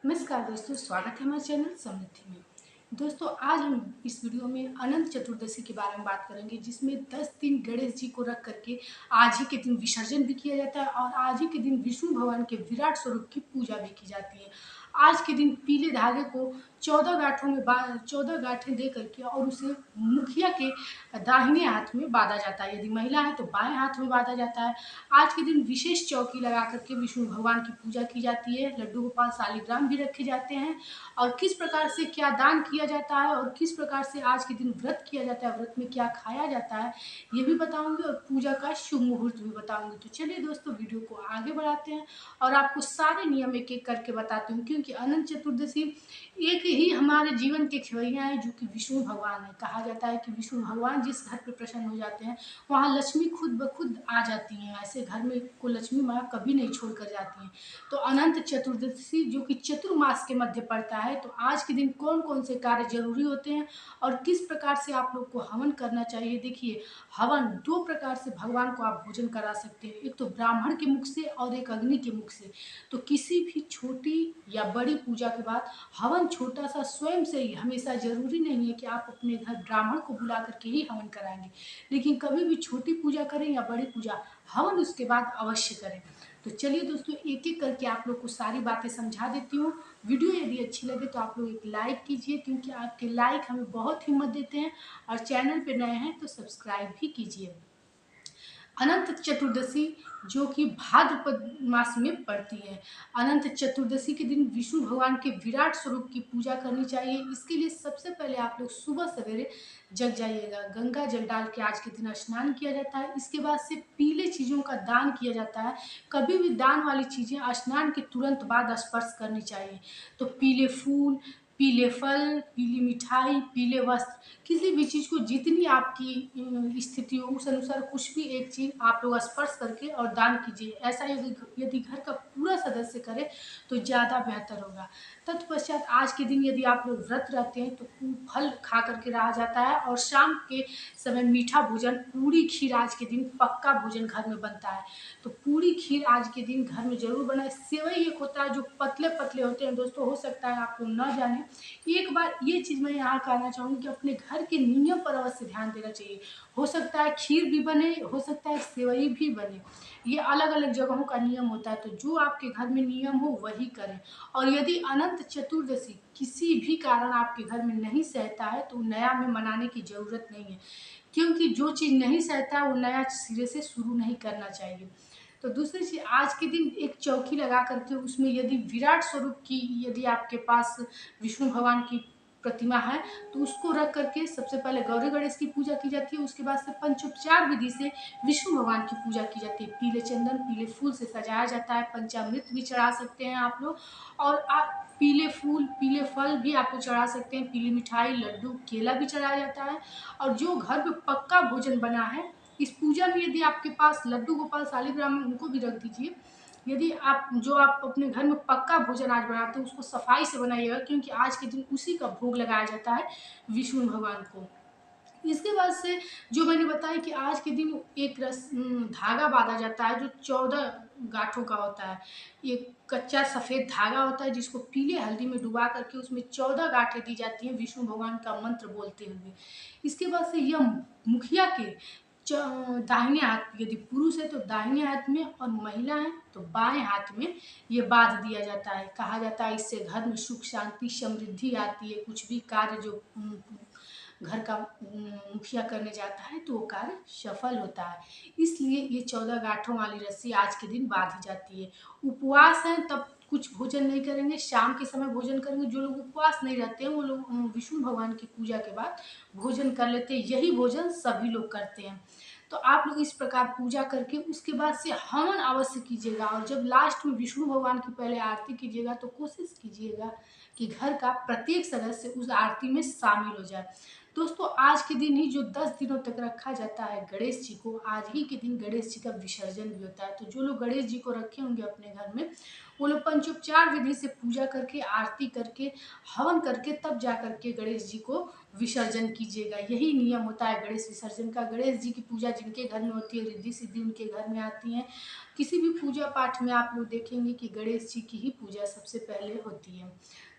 नमस्कार दोस्तों, स्वागत है हमारे चैनल समृद्धि में। दोस्तों, आज हम इस वीडियो में अनंत चतुर्दशी के बारे में बात करेंगे, जिसमें 10 दिन गणेश जी को रख करके आज ही के दिन विसर्जन भी किया जाता है और आज ही के दिन विष्णु भगवान के विराट स्वरूप की पूजा भी की जाती है। आज के दिन पीले धागे को 14 गांठों में 14 गांठें दे करके और उसे मुखिया के दाहिने हाथ में बांधा जाता है। यदि महिला है तो बाएं हाथ में बांधा जाता है। आज के दिन विशेष चौकी लगा करके विष्णु भगवान की पूजा की जाती है। लड्डू गोपाल शालिग्राम भी रखे जाते हैं और किस प्रकार से क्या दान किया जाता है और किस प्रकार से आज के दिन व्रत किया जाता है, व्रत में क्या खाया जाता है, ये भी बताऊंगी और पूजा का शुभ मुहूर्त भी बताऊंगी। तो चलिए दोस्तों, वीडियो को आगे बढ़ाते हैं और आपको सारे नियम एक एक करके बताती हूँ, क्योंकि अनंत चतुर्दशी एक ही हमारे जीवन के खिवैया है जो कि विष्णु भगवान है। कहा जाता है कि विष्णु भगवान जिस घर पे प्रसन्न हो जाते हैं वहाँ लक्ष्मी खुद ब खुद आ जाती हैं। ऐसे घर में को लक्ष्मी माँ कभी नहीं छोड़ कर जाती हैं। तो अनंत चतुर्दशी जो कि चतुर्मास के मध्य पड़ता है, तो आज के दिन कौन कौन से कार्य जरूरी होते हैं और किस प्रकार से आप लोग को हवन करना चाहिए। देखिए, हवन दो प्रकार से भगवान को आप भोजन करा सकते हैं, एक तो ब्राह्मण के मुख से और एक अग्नि के मुख से। तो किसी भी छोटी या बड़ी पूजा के बाद हवन छोटा सा स्वयं से ही, हमेशा जरूरी नहीं है कि आप अपने घर ब्राह्मण को बुला करके ही हवन कराएंगे, लेकिन कभी भी छोटी पूजा करें या बड़ी पूजा, हवन उसके बाद अवश्य करें। तो चलिए दोस्तों, एक एक करके आप लोग को सारी बातें समझा देती हूँ। वीडियो यदि अच्छी लगे तो आप लोग एक लाइक कीजिए, क्योंकि आपके लाइक हमें बहुत हिम्मत देते हैं, और चैनल पे नए हैं तो सब्सक्राइब भी कीजिए। अनंत चतुर्दशी जो कि भाद्रपद मास में पड़ती है। अनंत चतुर्दशी के दिन विष्णु भगवान के विराट स्वरूप की पूजा करनी चाहिए। इसके लिए सबसे पहले आप लोग सुबह सवेरे जग जाइएगा, गंगा जल डाल के आज के दिन स्नान किया जाता है। इसके बाद से पीले चीज़ों का दान किया जाता है। कभी भी दान वाली चीज़ें स्नान के तुरंत बाद स्पर्श करनी चाहिए। तो पीले फूल, पीले फल, पीली मिठाई, पीले वस्त्र, किसी भी चीज़ को जितनी आपकी स्थिति हो उस अनुसार कुछ भी एक चीज़ आप लोग स्पर्श करके और दान कीजिए। ऐसा यदि यदि घर का पूरा सदस्य करे तो ज़्यादा बेहतर होगा। तत्पश्चात आज के दिन यदि आप लोग व्रत रहते हैं तो फल खा करके रहा जाता है, और शाम के समय मीठा भोजन, पूरी खीर आज के दिन पक्का भोजन घर में बनता है। तो पूरी खीर आज के दिन घर में जरूर बनाए। सेवई एक होता है जो पतले पतले होते हैं दोस्तों, हो सकता है आप लोग ना जाने। एक बार ये चीज़ मैं यहाँ कहना चाहूँगी कि अपने घर के नियम पर अवश्य ध्यान देना चाहिए। हो सकता है खीर भी बने, हो सकता है सेवई भी बने, ये अलग अलग जगहों का नियम होता है। तो जो आपके घर में नियम हो वही करें। और यदि अनंत चतुर्दशी किसी भी कारण आपके घर में नहीं सहता है तो नया में मनाने की ज़रूरत नहीं है, क्योंकि जो चीज़ नहीं सहता है वो नया सिरे से शुरू नहीं करना चाहिए। तो दूसरी चीज़, आज के दिन एक चौकी लगा करके उसमें यदि विराट स्वरूप की, यदि आपके पास विष्णु भगवान की प्रतिमा है तो उसको रख करके सबसे पहले गौरी गणेश की पूजा की जाती है। उसके बाद से पंचोपचार विधि से विष्णु भगवान की पूजा की जाती है। पीले चंदन, पीले फूल से सजाया जाता है। पंचामृत भी चढ़ा सकते हैं आप लोग, और पीले फूल, पीले फल भी आप लोग चढ़ा सकते हैं। पीली मिठाई, लड्डू, केला भी चढ़ाया जाता है। और जो घर पे पक्का भोजन बना है, इस पूजा में यदि आपके पास लड्डू गोपाल शालिग्राम है उनको भी रख दीजिए। यदि आप अपने घर में पक्का भोजन आज बनाते हैं उसको सफाई से बनाइएगा, क्योंकि आज के दिन उसी का भोग लगाया जाता है विष्णु भगवान को। इसके बाद से जो मैंने बताया कि आज के दिन एक धागा बांधा जाता है जो 14 गांठों का होता है। एक कच्चा सफ़ेद धागा होता है जिसको पीले हल्दी में डुबा करके उसमें 14 गांठें दी जाती हैं विष्णु भगवान का मंत्र बोलते हुए। इसके बाद से यह मुखिया के दाहिने हाथ, यदि पुरुष है तो दाहिने हाथ में और महिला है तो बाएं हाथ में ये बांध दिया जाता है। कहा जाता है इससे घर में सुख शांति समृद्धि आती है। कुछ भी कार्य जो घर का मुखिया करने जाता है तो वो कार्य सफल होता है। इसलिए ये 14 गांठों वाली रस्सी आज के दिन बांधी जाती है। उपवास है तब कुछ भोजन नहीं करेंगे, शाम के समय भोजन करेंगे। जो लोग उपवास नहीं रहते हैं वो लोग विष्णु भगवान की पूजा के बाद भोजन कर लेते हैं। यही भोजन सभी लोग करते हैं। तो आप लोग इस प्रकार पूजा करके उसके बाद से हवन अवश्य कीजिएगा, और जब लास्ट में विष्णु भगवान की पहले आरती कीजिएगा तो कोशिश कीजिएगा कि घर का प्रत्येक सदस्य उस आरती में शामिल हो जाए। दोस्तों, आज के दिन ही जो 10 दिनों तक रखा जाता है गणेश जी को, आज ही के दिन गणेश जी का विसर्जन भी होता है। तो जो लोग गणेश जी को रखे होंगे अपने घर में, वो लोग पंचोपचार विधि से पूजा करके, आरती करके, हवन करके तब जा करके गणेश जी को विसर्जन कीजिएगा। यही नियम होता है गणेश विसर्जन का। गणेश जी की पूजा जिनके घर में होती है, रिद्धि सिद्धि उनके घर में आती हैं। किसी भी पूजा पाठ में आप लोग देखेंगे कि गणेश जी की ही पूजा सबसे पहले होती है।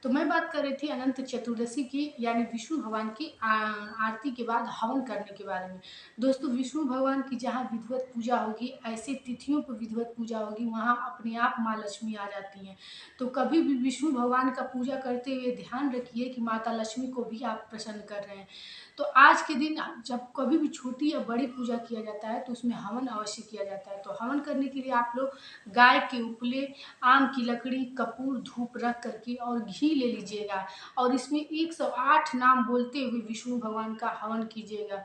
तो मैं बात कर रही थी अनंत चतुर्दशी की, यानी विष्णु भगवान की आरती के बाद हवन करने के बारे में। दोस्तों, विष्णु भगवान की जहाँ विधिवत पूजा होगी, ऐसी तिथियों पर विधिवत पूजा होगी, वहाँ अपने आप माँ लक्ष्मी आ जाती हैं। तो कभी भी विष्णु भगवान का पूजा करते हुए ध्यान रखिए कि माता लक्ष्मी को भी आप प्रसन्न कर रहे हैं। तो आज के दिन जब कभी भी छोटी या बड़ी पूजा किया जाता है तो उसमें हवन अवश्य किया जाता है। तो हवन करने के लिए आप लोग गाय के उपले, आम की लकड़ी, कपूर, धूप रख करके और घी ले लीजिएगा और इसमें 108 नाम बोलते हुए विष्णु भगवान का हवन कीजिएगा।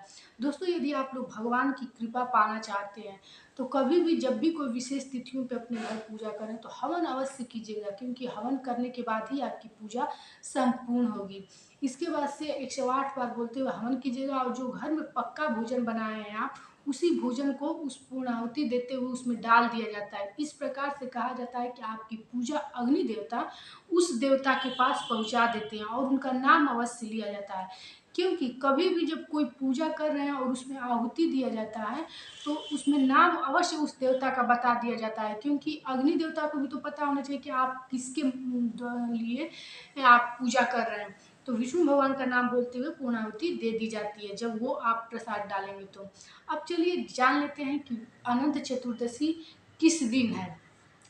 दोस्तों, यदि आप लोग भगवान की कृपा पाना चाहते हैं तो कभी भी जब भी कोई विशेष तिथियों पे अपने घर पूजा करें तो हवन अवश्य कीजिएगा, क्योंकि हवन करने के बाद ही आपकी पूजा संपूर्ण होगी। इसके बाद से 108 बार बोलते हुए हवन कीजिएगा और जो घर में पक्का भोजन बनाए हैं आप, उसी भोजन को उस पूर्णाहुति देते हुए उसमें डाल दिया जाता है। इस प्रकार से कहा जाता है कि आपकी पूजा अग्नि देवता उस देवता के पास पहुंचा देते हैं और उनका नाम अवश्य लिया जाता है। क्योंकि कभी भी जब कोई पूजा कर रहे हैं और उसमें आहुति दिया जाता है तो उसमें नाम अवश्य उस देवता का बता दिया जाता है, क्योंकि अग्नि देवता को भी तो पता होना चाहिए कि आप किसके लिए आप पूजा कर रहे हैं। तो विष्णु भगवान का नाम बोलते हुए पूर्णाहुति दे दी जाती है जब वो आप प्रसाद डालेंगे तो। अब चलिए जान लेते हैं कि अनंत चतुर्दशी किस दिन है।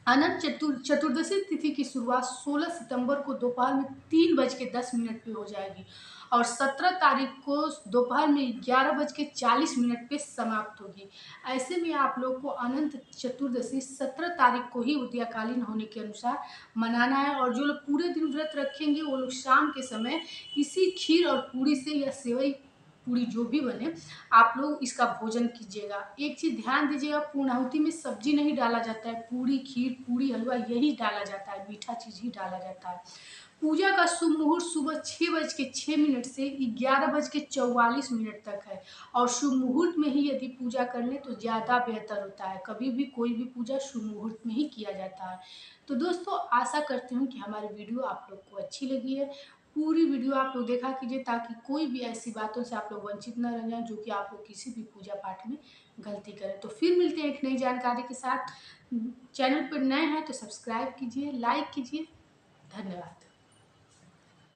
अनंत चतुर्दशी तिथि की शुरुआत 16 सितंबर को दोपहर में 3:10 पे हो जाएगी और 17 तारीख को दोपहर में 11:40 पे समाप्त होगी। ऐसे में आप लोग को अनंत चतुर्दशी 17 तारीख को ही उदयकालीन होने के अनुसार मनाना है और जो लोग पूरे दिन व्रत रखेंगे वो लोग शाम के समय इसी खीर और पूरी से या सेवई पूरी जो भी बने आप लोग इसका भोजन कीजिएगा। एक चीज़ ध्यान दीजिएगा, पूर्णाहुति में सब्जी नहीं डाला जाता है, पूरी खीर पूरी हलवा यही डाला जाता है, मीठा चीज़ ही डाला जाता है। पूजा का शुभ मुहूर्त सुबह 6:06 से 11:44 तक है और शुभ मुहूर्त में ही यदि पूजा कर लें तो ज़्यादा बेहतर होता है। कभी भी कोई भी पूजा शुभ मुहूर्त में ही किया जाता है। तो दोस्तों, आशा करती हूँ कि हमारी वीडियो आप लोग को अच्छी लगी है। पूरी वीडियो आप लोग देखा कीजिए ताकि कोई भी ऐसी बातों से आप लोग वंचित न रह जाएं जो कि आप लोग किसी भी पूजा पाठ में गलती करें। तो फिर मिलते हैं एक नई जानकारी के साथ। चैनल पर नए हैं तो सब्सक्राइब कीजिए, लाइक कीजिए। धन्यवाद।